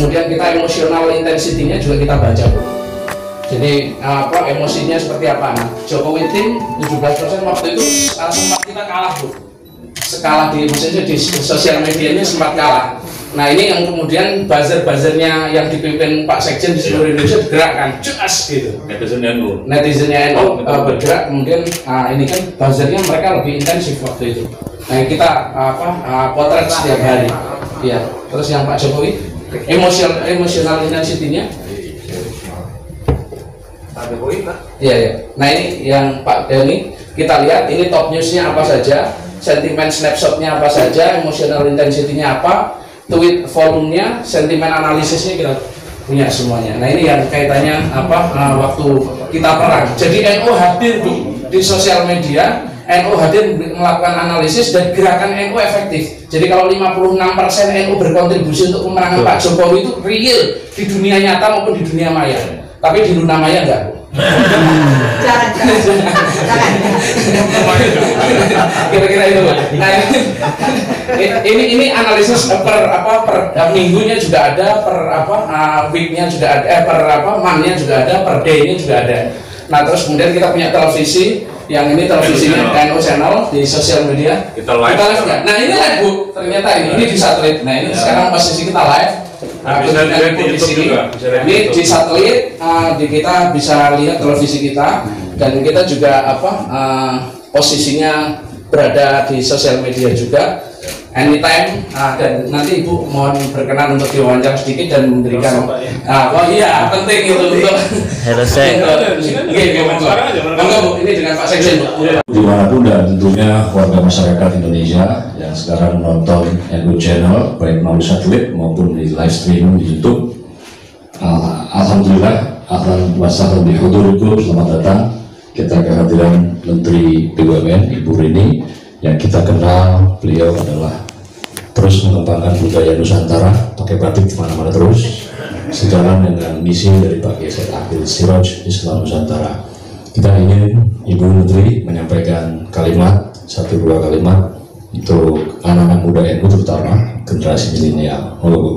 kemudian kita emosional intensity-nya juga kita baca, Bu. Jadi emosinya seperti apa? Nah, Jokowi tim 17% waktu itu sempat kita kalah, Bu. Skala di sosial medianya sempat kalah. Nah, ini yang kemudian buzzer-buzzernya yang dipimpin Pak Sekjen di seluruh Indonesia bergerakkan, jelas gitu. Netizennya NU bergerak, kemudian ini kan buzzernya mereka lebih intensif waktu itu. Nah, kita potret setiap hari. Ya, terus yang Pak Jokowi emosional intensity-nya. Pak Jokowi, Pak. Iya, ya. Nah, ini yang Pak Deni, kita lihat ini top news-nya apa saja, sentimen snapshot-nya apa saja, emosional intensity-nya apa, tweet volumenya, sentimen analisisnya kita punya semuanya. Nah, ini yang kaitannya waktu kita perang. Jadi NU hadir di sosial media, NU hadir melakukan analisis dan gerakan NU efektif. Jadi kalau 56% NU berkontribusi untuk pemenangan Pak Jokowi itu real di dunia nyata maupun di dunia maya. Tapi di Luna Maya enggak. Jangan. Kira-kira itu, Pak. Nah, ini analisis per minggunya juga ada, weeknya juga ada, monthnya juga ada, per day-nya juga ada. Nah, terus kemudian kita punya televisi, yang ini televisinya NU Channel di sosial media. Kita live nggak? Nah, ini live, Bu. Ternyata ini di satelit. Nah, ini sekarang posisi kita live. Bisa dilihat di sini. Ini di satelit, kita bisa lihat televisi kita, dan kita juga posisinya berada di sosial media juga. Anytime, dan nanti Ibu mohon berkenan untuk diwawancara sedikit dan memberikan penting itu untuk ini dengan Pak Sekjen, Bu. Dimanapun dan tentunya warga masyarakat Indonesia yang sekarang menonton NU Channel baik melalui satelit maupun di live streaming di YouTube, alhamdulillah, ahlan wa sahlan bihudurikum, selamat datang. Kita kehadiran Menteri BUMN Ibu Rini, yang kita kenal beliau adalah terus mengembangkan budaya Nusantara, pakai batik di mana-mana terus, sejalan dengan misi dari Pak Gesed Akil Siroj Islam Nusantara. Kita ingin Ibu Menteri menyampaikan satu dua kalimat untuk anak-anak muda NU, terutama generasi milenial. Monggo, Bu.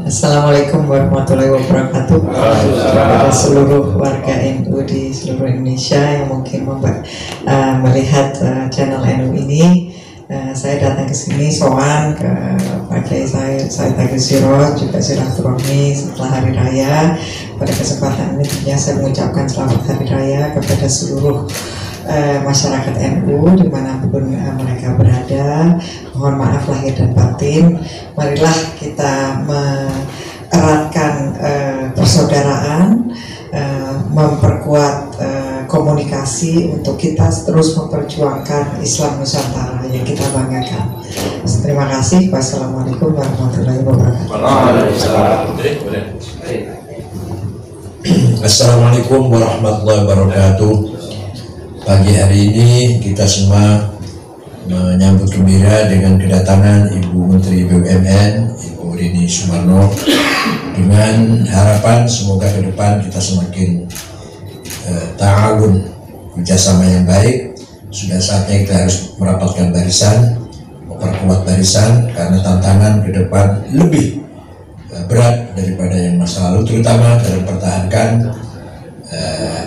Assalamualaikum warahmatullahi wabarakatuh. Kepada seluruh warga NU di seluruh Indonesia yang mungkin melihat channel NU ini, saya datang ke sini soan ke Pak Kiai Said Akil Siroj, juga silaturahmi setelah hari raya. Pada kesempatan ini tentunya saya mengucapkan selamat hari raya kepada seluruh masyarakat NU dimanapun mereka berada. Mohon maaf lahir dan batin. Marilah kita mengeratkan persaudaraan, memperkuat komunikasi untuk kita terus memperjuangkan Islam Nusantara yang kita banggakan. Terima kasih. Wassalamualaikum warahmatullahi wabarakatuh. Assalamualaikum warahmatullahi wabarakatuh. Pagi hari ini kita semua menyambut gembira dengan kedatangan Ibu Menteri BUMN, Ibu Rini Sumarno, dengan harapan semoga ke depan kita semakin ta'awun, kerjasama yang baik. Sudah saatnya kita harus merapatkan barisan, memperkuat barisan, karena tantangan ke depan lebih berat daripada yang masa lalu, terutama dalam mempertahankan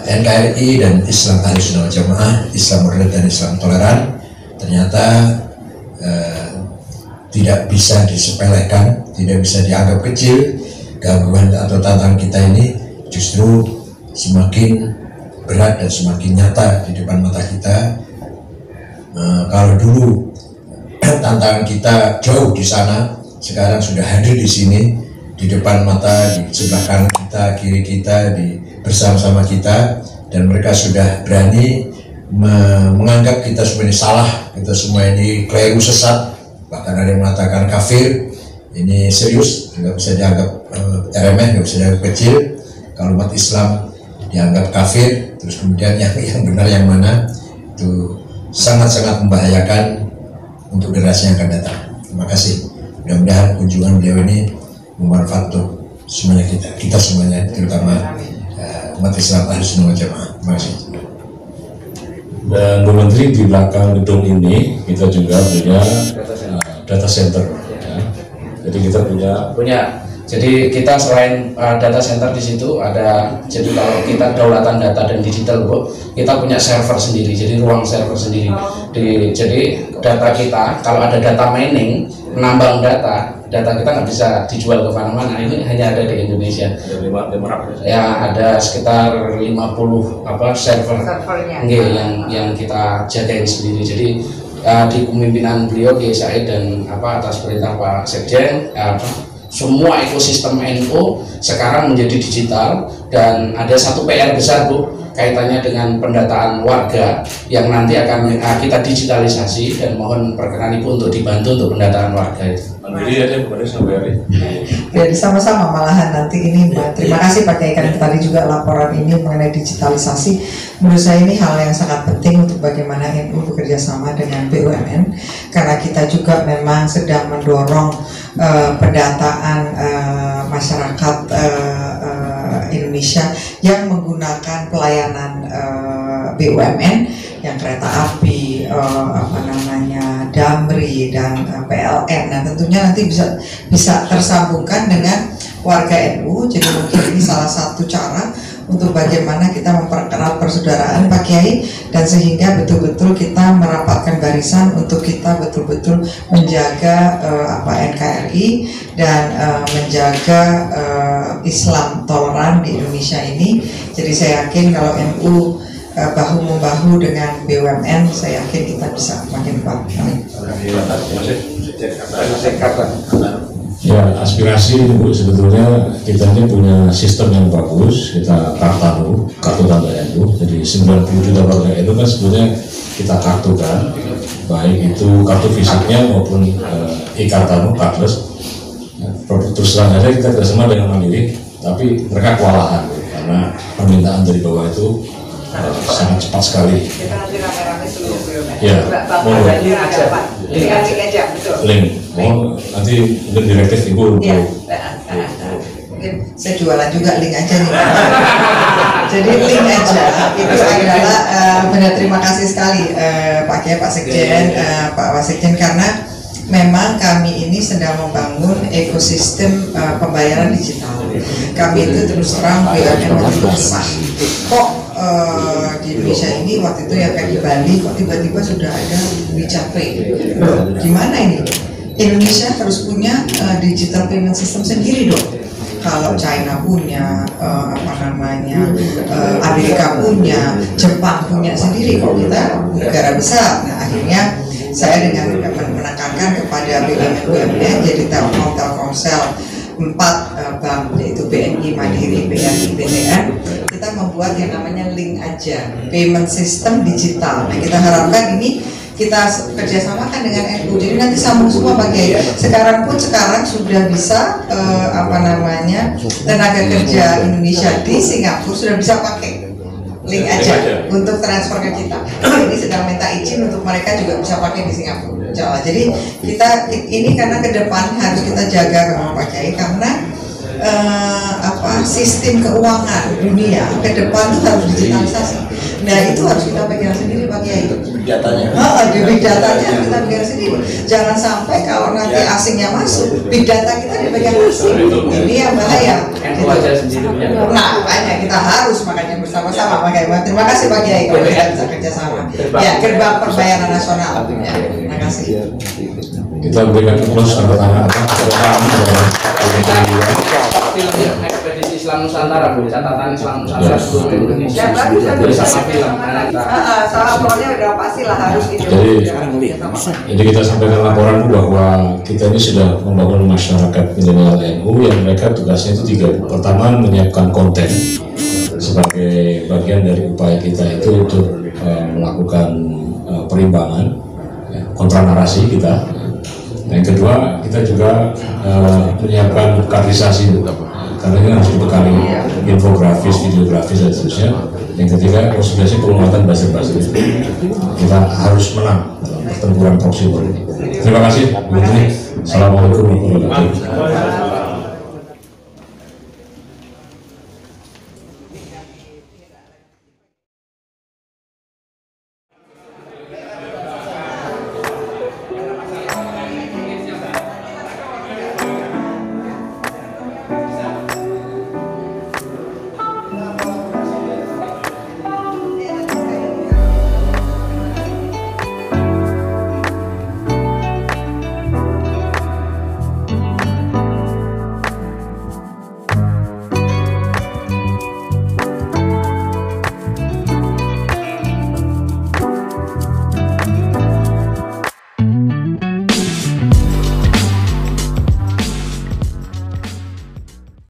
NKRI dan Islam Ahlussunnah wal Jamaah, Islam modern dan Islam toleran. Ternyata tidak bisa disepelekan, tidak bisa dianggap kecil. Gangguan atau tantangan kita ini justru semakin berat dan semakin nyata di depan mata kita. Kalau dulu tantangan kita jauh di sana, sekarang sudah hadir di sini, di depan mata, di sebelah kanan kita, kiri kita, bersama-sama kita, dan mereka sudah berani menganggap kita semua ini salah, kita semua ini keliru, sesat, bahkan ada yang mengatakan kafir. Ini serius, nggak bisa dianggap remeh, nggak bisa dianggap kecil. Kalau umat Islam dianggap kafir, terus kemudian yang benar yang mana, itu sangat-sangat membahayakan untuk generasi yang akan datang. Terima kasih. Mudah-mudahan kunjungan beliau ini bermanfaat untuk semuanya kita semuanya, terutama umat Islam Ahlussunnah wal Jamaah. Terima kasih. Dan Bu Menteri, di belakang gedung ini kita juga punya data center. Jadi kita punya. Jadi kita selain data center di situ ada, jadi kalau kita kedaulatan data dan digital Bu, kita punya server sendiri, jadi ruang server sendiri. Jadi data kita, kalau ada data mining, menambang data kita nggak bisa dijual ke mana-mana, ini hanya ada di Indonesia. Ya ada sekitar 50 server yang kita jagain sendiri. Jadi di kepemimpinan beliau Kiai Said dan atas perintah Pak Sekjen, semua ekosistem NU sekarang menjadi digital, dan ada satu PR besar Bu kaitannya dengan pendataan warga yang nanti akan kita digitalisasi, dan mohon perkenan Ibu untuk dibantu untuk pendataan warga itu. Ya, sama-sama malahan nanti ini. Terima kasih Pak Kiai, karena tadi juga laporan ini mengenai digitalisasi. Menurut saya ini hal yang sangat penting untuk bagaimana NU bekerja sama dengan BUMN, karena kita juga memang sedang mendorong pendataan masyarakat Indonesia yang menggunakan pelayanan BUMN, yang kereta api, Damri dan PLN. Nah tentunya nanti bisa tersambungkan dengan warga NU. Jadi mungkin ini salah satu cara untuk bagaimana kita memperkerat persaudaraan Pak Kiai, dan sehingga betul-betul kita merapatkan barisan untuk kita betul-betul menjaga NKRI dan menjaga Islam toleran di Indonesia ini. Jadi saya yakin kalau NU bahu-membahu dengan BUMN, saya yakin kita bisa makin kuat. Amin. Ya, aspirasi Bu, sebetulnya kita ini punya sistem yang bagus. Kita kartu tanda NU. Jadi 90 juta warga NU kan sebetulnya kita kartukan, baik itu kartu fisiknya maupun e-kartu cardless. Terus terang aja kita kerjasama dengan Mandiri, tapi mereka kewalahan karena permintaan dari bawah itu sangat cepat sekali. Kita nanti rame-rame seluruh BUMN. Ya, link. Nanti mungkin direktif Ibu. Ya. Mungkin saya jualan juga link aja nih. Jadi link aja itu adalah benar, terima kasih sekali Pak Kiai, Pak Sekjen, Pak Wasekjen, karena memang kami ini sedang membangun ekosistem pembayaran digital. Kami itu terus terang BUMN besar. Kok di Indonesia ini waktu itu ya kayak di Bali, kok tiba-tiba sudah ada WeChat Pay? Gimana ini? Indonesia harus punya digital payment system sendiri dong. Kalau China punya, Amerika punya, Jepang punya sendiri, kok kita negara besar. Nah akhirnya saya dengan menekankan kepada BUMN, jadi Telkomsel 4 bank, yaitu BNI, Mandiri, BRI, BTN, kita membuat yang namanya link aja payment system digital. Nah kita harapkan ini kita kerjasamakan dengan NU, jadi nanti sambung semua Pak Kiai. Sekarang sudah bisa tenaga kerja Indonesia di Singapura sudah bisa pakai link aja untuk transfer ke kita. Ini sedang minta izin untuk mereka juga bisa pakai di Singapura. Jadi kita ini karena ke depan harus kita jaga memang Pak Kiai, karena sistem keuangan dunia ke depan itu harus digitalisasi. Nah itu harus kita pegang sendiri Pak Kiai. Datanya. Big datanya kita pegang sendiri. Jangan sampai kalau nanti asingnya masuk, big data kita dipegang asing. Ini yang bahaya. Nah makanya kita harus makanya bersama-sama Pak Kiai. Terima kasih Pak Kiai kalau kita bisa kerjasama. Ya, gerbang perbayaran nasional. Ya, terima kasih. Kita berikan plus tangan Film Ekspedisi Islam Nusantara, Bu, catatan Islam Nusantara seluruh Indonesia bersama film. Soalnya udah pastilah harus Jadi kita sampaikan laporan Bu bahwa kita ini sudah membangun masyarakat milenial NU yang mereka tugasnya itu 3. Pertama, menyiapkan konten sebagai bagian dari upaya kita itu untuk melakukan perimbangan kontra narasi kita. Yang kedua, kita juga menyiapkan kaderisasi, karena ini harus dibekali infografis, videografis dan seterusnya. Yang ketiga, konsolidasi penguatan buzzer-buzzer. Kita harus menang dalam pertempuran proxy war ini. Terima kasih. Assalamualaikum warahmatullahi wabarakatuh.